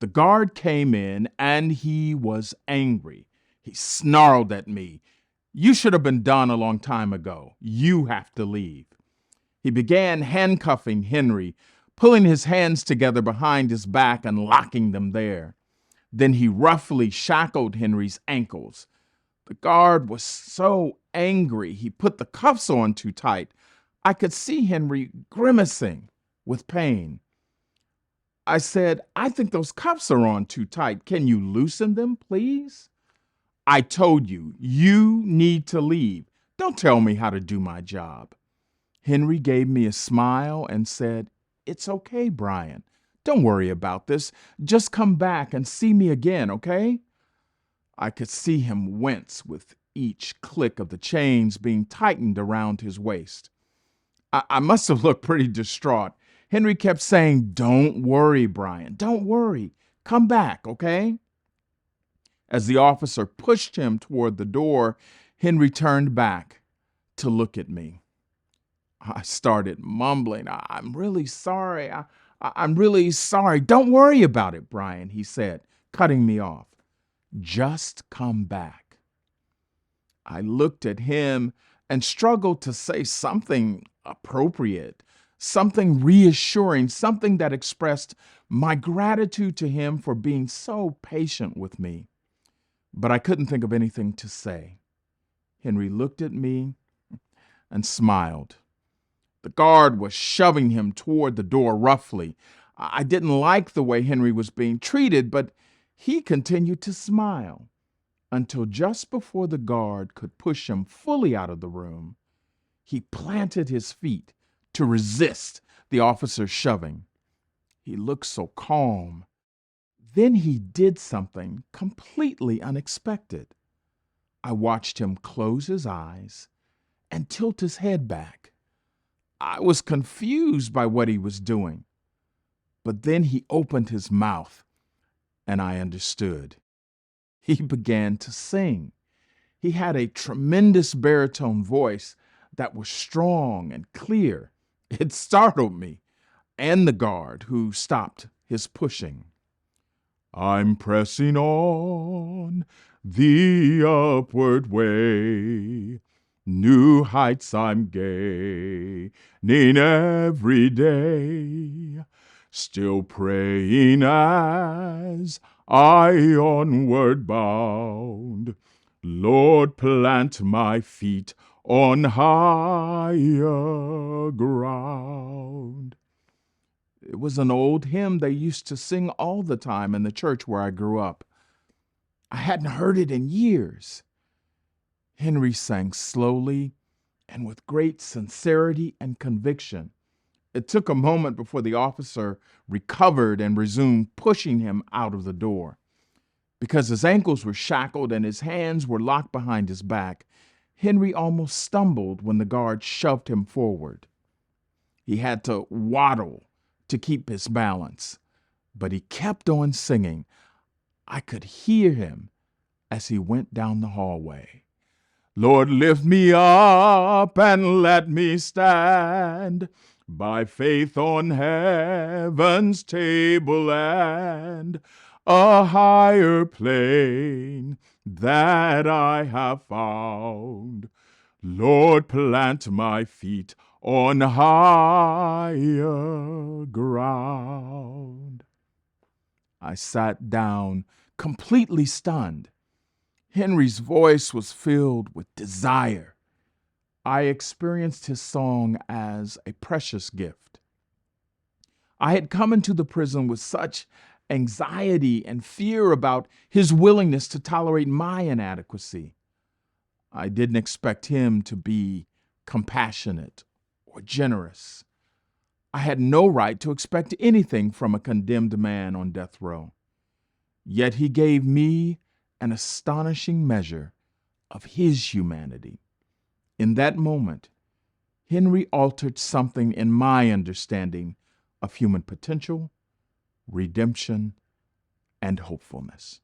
The guard came in and he was angry. He snarled at me. "You should have been done a long time ago. You have to leave." He began handcuffing Henry, pulling his hands together behind his back and locking them there. Then he roughly shackled Henry's ankles. The guard was so angry, he put the cuffs on too tight. I could see Henry grimacing with pain. I said, "I think those cuffs are on too tight. Can you loosen them, please?" "I told you, you need to leave. Don't tell me how to do my job." Henry gave me a smile and said, "It's okay, Bryan. Don't worry about this. Just come back and see me again, okay?" I could see him wince with each click of the chains being tightened around his waist. I must have looked pretty distraught. Henry kept saying, "Don't worry, Bryan. Don't worry. Come back, okay?" As the officer pushed him toward the door, Henry turned back to look at me. I started mumbling, "I'm really sorry. I'm really sorry." "Don't worry about it, Bryan," he said, cutting me off. "Just come back." I looked at him and struggled to say something appropriate, something reassuring, something that expressed my gratitude to him for being so patient with me. But I couldn't think of anything to say. Henry looked at me and smiled. The guard was shoving him toward the door roughly. I didn't like the way Henry was being treated, but he continued to smile until just before the guard could push him fully out of the room, he planted his feet to resist the officer's shoving. He looked so calm. Then he did something completely unexpected. I watched him close his eyes and tilt his head back. I was confused by what he was doing. But then he opened his mouth, and I understood. He began to sing. He had a tremendous baritone voice that was strong and clear. It startled me and the guard, who stopped his pushing. "I'm pressing on the upward way. New heights I'm gaining every day. Still praying as I onward bound. Lord, plant my feet on higher ground." It was an old hymn they used to sing all the time in the church where I grew up. I hadn't heard it in years. Henry sang slowly and with great sincerity and conviction. It took a moment before the officer recovered and resumed pushing him out of the door. Because his ankles were shackled and his hands were locked behind his back, Henry almost stumbled when the guard shoved him forward. He had to waddle to keep his balance, but he kept on singing. I could hear him as he went down the hallway. "Lord, lift me up and let me stand by faith on heaven's tableland, a higher plane that I have found. Lord, plant my feet on higher ground." I sat down, completely stunned. Henry's voice was filled with desire. I experienced his song as a precious gift. I had come into the prison with such anxiety and fear about his willingness to tolerate my inadequacy. I didn't expect him to be compassionate or generous. I had no right to expect anything from a condemned man on death row. Yet he gave me an astonishing measure of his humanity. In that moment, Henry altered something in my understanding of human potential, redemption, and hopefulness.